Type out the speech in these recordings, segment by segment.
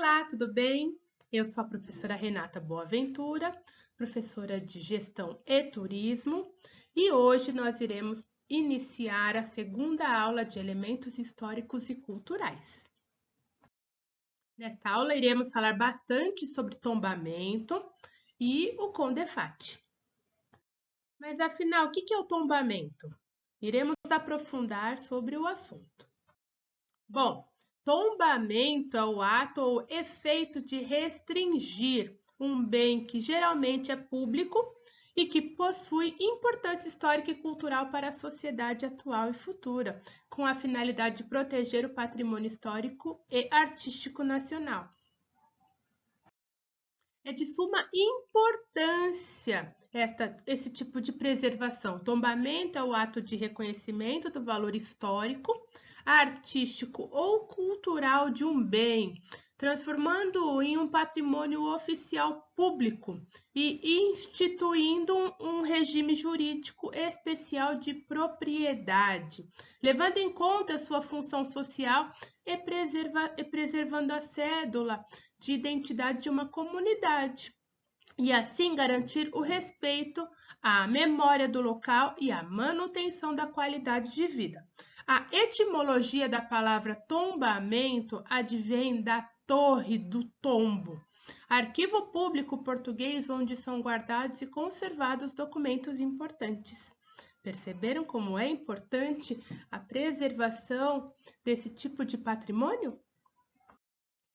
Olá, tudo bem? Eu sou a professora Renata Boaventura, professora de Gestão e Turismo, e hoje nós iremos iniciar a segunda aula de Elementos Históricos e Culturais. Nesta aula iremos falar bastante sobre tombamento e o Condefate. Mas afinal, o que é o tombamento? Iremos aprofundar sobre o assunto. Bom, tombamento é o ato ou efeito de restringir um bem que geralmente é público e que possui importância histórica e cultural para a sociedade atual e futura, com a finalidade de proteger o patrimônio histórico e artístico nacional. É de suma importância esse tipo de preservação. Tombamento é o ato de reconhecimento do valor histórico, artístico ou cultural de um bem, transformando-o em um patrimônio oficial público e instituindo um regime jurídico especial de propriedade, levando em conta sua função social e preservando a cédula de identidade de uma comunidade, e assim garantir o respeito à memória do local e à manutenção da qualidade de vida. A etimologia da palavra tombamento advém da torre do tombo, arquivo público português onde são guardados e conservados documentos importantes. Perceberam como é importante a preservação desse tipo de patrimônio?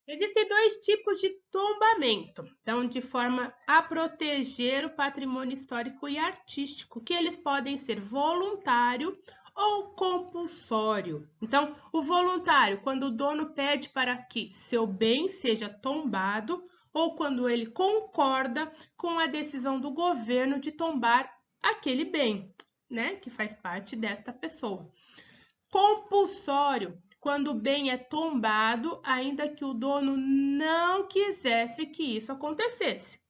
Existem dois tipos de tombamento, então, de forma a proteger o patrimônio histórico e artístico, que eles podem ser voluntário ou compulsório. Então, o voluntário, quando o dono pede para que seu bem seja tombado ou quando ele concorda com a decisão do governo de tombar aquele bem, né, que faz parte desta pessoa. Compulsório, quando o bem é tombado, ainda que o dono não quisesse que isso acontecesse.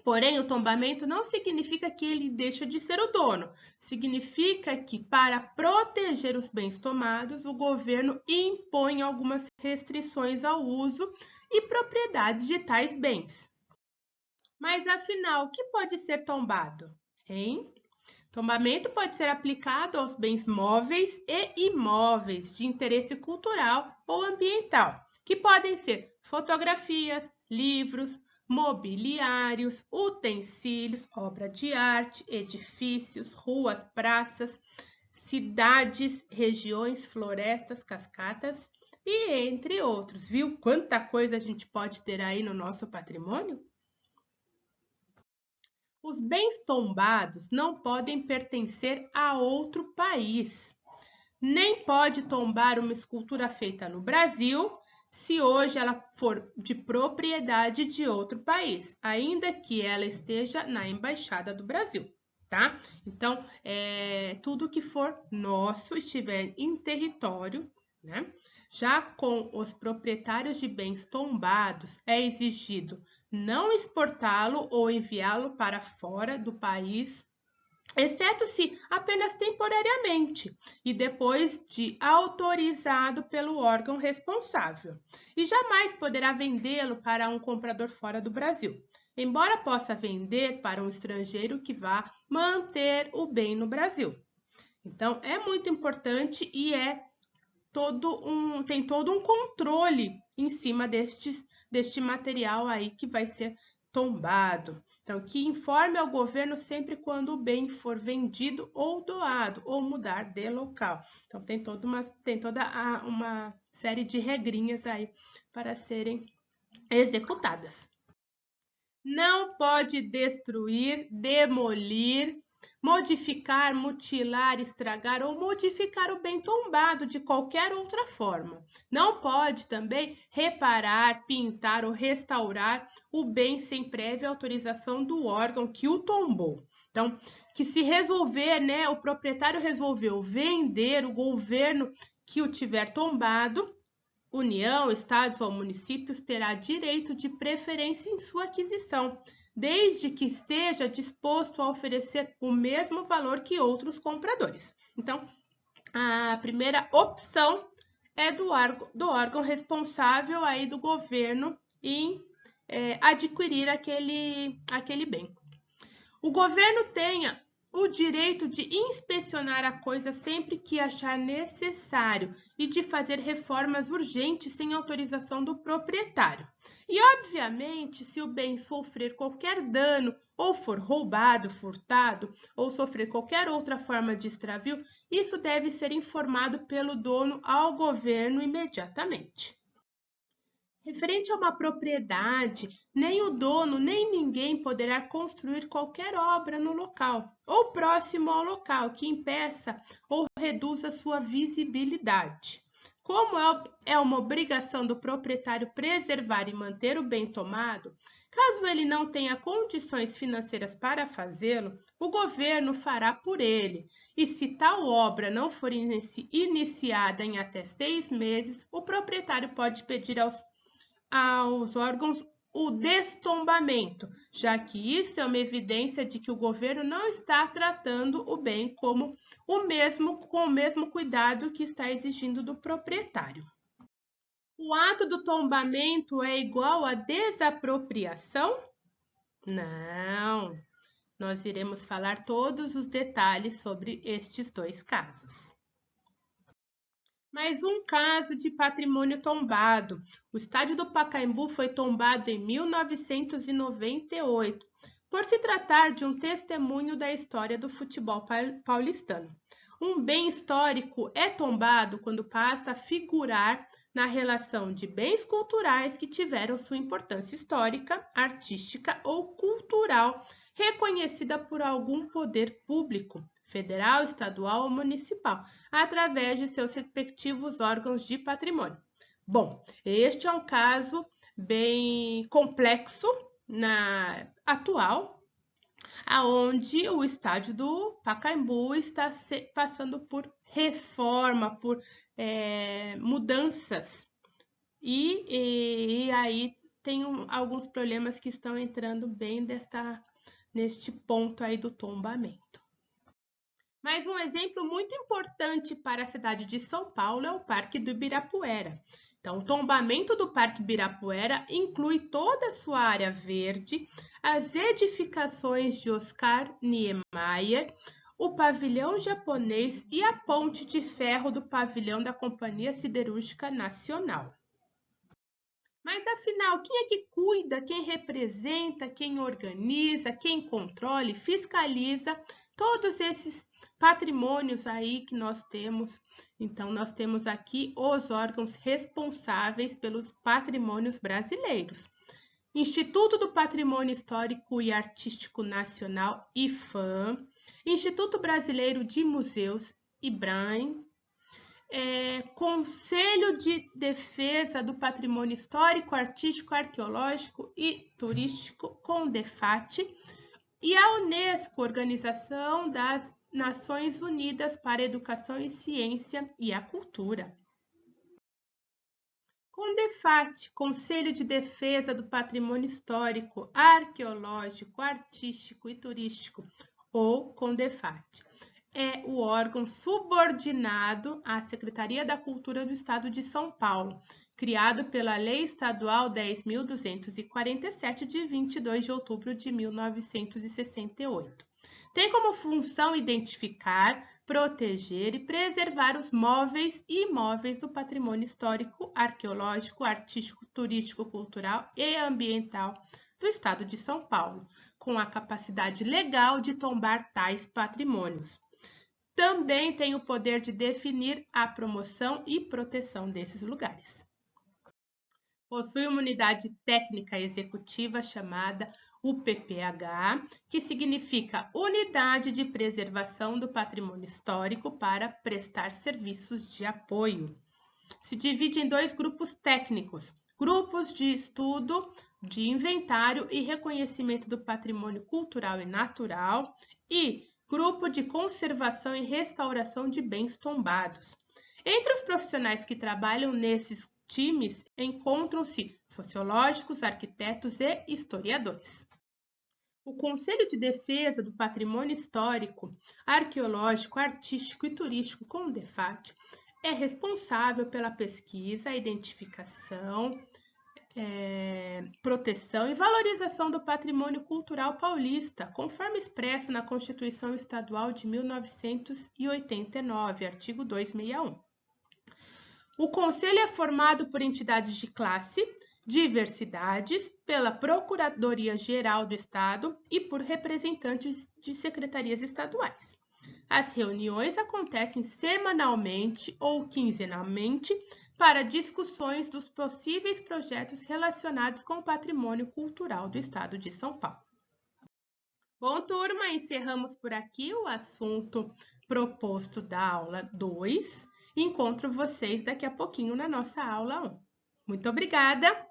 Porém, o tombamento não significa que ele deixa de ser o dono. Significa que, para proteger os bens tomados, o governo impõe algumas restrições ao uso e propriedades de tais bens. Mas, afinal, o que pode ser tombado? Hein? Tombamento pode ser aplicado aos bens móveis e imóveis de interesse cultural ou ambiental, que podem ser fotografias, livros, mobiliários, utensílios, obra de arte, edifícios, ruas, praças, cidades, regiões, florestas, cascatas e entre outros. Viu quanta coisa a gente pode ter aí no nosso patrimônio? Os bens tombados não podem pertencer a outro país. Nem pode tombar uma escultura feita no Brasil, se hoje ela for de propriedade de outro país, ainda que ela esteja na embaixada do Brasil, tá? Então, tudo que for nosso, estiver em território, né? Já com os proprietários de bens tombados, é exigido não exportá-lo ou enviá-lo para fora do país, exceto se apenas temporariamente e depois de autorizado pelo órgão responsável. E jamais poderá vendê-lo para um comprador fora do Brasil, embora possa vender para um estrangeiro que vá manter o bem no Brasil. Então, é muito importante e tem todo um controle em cima deste material aí que vai ser tombado. Então, que informe ao governo sempre quando o bem for vendido ou doado ou mudar de local. Então, tem toda uma série de regrinhas aí para serem executadas. Não pode destruir, demolir, modificar, mutilar, estragar ou modificar o bem tombado de qualquer outra forma. Não pode também reparar, pintar ou restaurar o bem sem prévia autorização do órgão que o tombou. Então, que se resolver, né, o proprietário resolveu vender, o governo que o tiver tombado, União, estados ou municípios terá direito de preferência em sua aquisição, desde que esteja disposto a oferecer o mesmo valor que outros compradores. Então, a primeira opção é do órgão responsável aí do governo em adquirir aquele bem. O governo tenha o direito de inspecionar a coisa sempre que achar necessário e de fazer reformas urgentes sem autorização do proprietário. E, obviamente, se o bem sofrer qualquer dano ou for roubado, furtado ou sofrer qualquer outra forma de extravio, isso deve ser informado pelo dono ao governo imediatamente. Referente a uma propriedade, nem o dono nem ninguém poderá construir qualquer obra no local ou próximo ao local que impeça ou reduza sua visibilidade. Como é uma obrigação do proprietário preservar e manter o bem tomado, caso ele não tenha condições financeiras para fazê-lo, o governo fará por ele. E se tal obra não for iniciada em até 6 meses, o proprietário pode pedir aos órgãos o destombamento, já que isso é uma evidência de que o governo não está tratando o bem com o mesmo cuidado que está exigindo do proprietário. O ato do tombamento é igual à desapropriação? Não. Nós iremos falar todos os detalhes sobre estes dois casos. Mais um caso de patrimônio tombado. O estádio do Pacaembu foi tombado em 1998, por se tratar de um testemunho da história do futebol paulistano. Um bem histórico é tombado quando passa a figurar na relação de bens culturais que tiveram sua importância histórica, artística ou cultural reconhecida por algum poder público, federal, estadual ou municipal, através de seus respectivos órgãos de patrimônio. Bom, este é um caso bem complexo atual, aonde o estádio do Pacaembu está passando por reforma, por mudanças, e aí tem alguns problemas que estão entrando bem neste ponto aí do tombamento. Mas um exemplo muito importante para a cidade de São Paulo é o Parque do Ibirapuera. Então, o tombamento do Parque Ibirapuera inclui toda a sua área verde, as edificações de Oscar Niemeyer, o pavilhão japonês e a ponte de ferro do pavilhão da Companhia Siderúrgica Nacional. Mas afinal, quem é que cuida, quem representa, quem organiza, quem controla e fiscaliza todos esses patrimônios aí que nós temos? Então, nós temos aqui os órgãos responsáveis pelos patrimônios brasileiros. Instituto do Patrimônio Histórico e Artístico Nacional, IPHAN, Instituto Brasileiro de Museus, IBRAM, Conselho de Defesa do Patrimônio Histórico, Artístico, Arqueológico e Turístico, CONDEFAT, e a Unesco, Organização das Nações Unidas para a Educação e Ciência e a Cultura. CONDEFAT, Conselho de Defesa do Patrimônio Histórico, Arqueológico, Artístico e Turístico, ou CONDEFAT. É o órgão subordinado à Secretaria da Cultura do Estado de São Paulo, criado pela Lei Estadual 10.247, de 22 de outubro de 1968. Tem como função identificar, proteger e preservar os móveis e imóveis do patrimônio histórico, arqueológico, artístico, turístico, cultural e ambiental do Estado de São Paulo, com a capacidade legal de tombar tais patrimônios. Também tem o poder de definir a promoção e proteção desses lugares. Possui uma unidade técnica executiva chamada UPPH, que significa Unidade de Preservação do Patrimônio Histórico para prestar serviços de apoio. Se divide em 2 grupos técnicos, grupos de estudo, de inventário e reconhecimento do patrimônio cultural e natural e Grupo de Conservação e Restauração de Bens Tombados. Entre os profissionais que trabalham nesses times encontram-se sociológicos, arquitetos e historiadores. O Conselho de Defesa do Patrimônio Histórico, Arqueológico, Artístico e Turístico, CONDEFAT, é responsável pela pesquisa, identificação, proteção e valorização do patrimônio cultural paulista, conforme expresso na Constituição Estadual de 1989, artigo 261. O Conselho é formado por entidades de classe, diversidades, pela Procuradoria-Geral do Estado e por representantes de secretarias estaduais. As reuniões acontecem semanalmente ou quinzenalmente para discussões dos possíveis projetos relacionados com o patrimônio cultural do Estado de São Paulo. Bom, turma, encerramos por aqui o assunto proposto da aula 2. Encontro vocês daqui a pouquinho na nossa aula 1. Muito obrigada!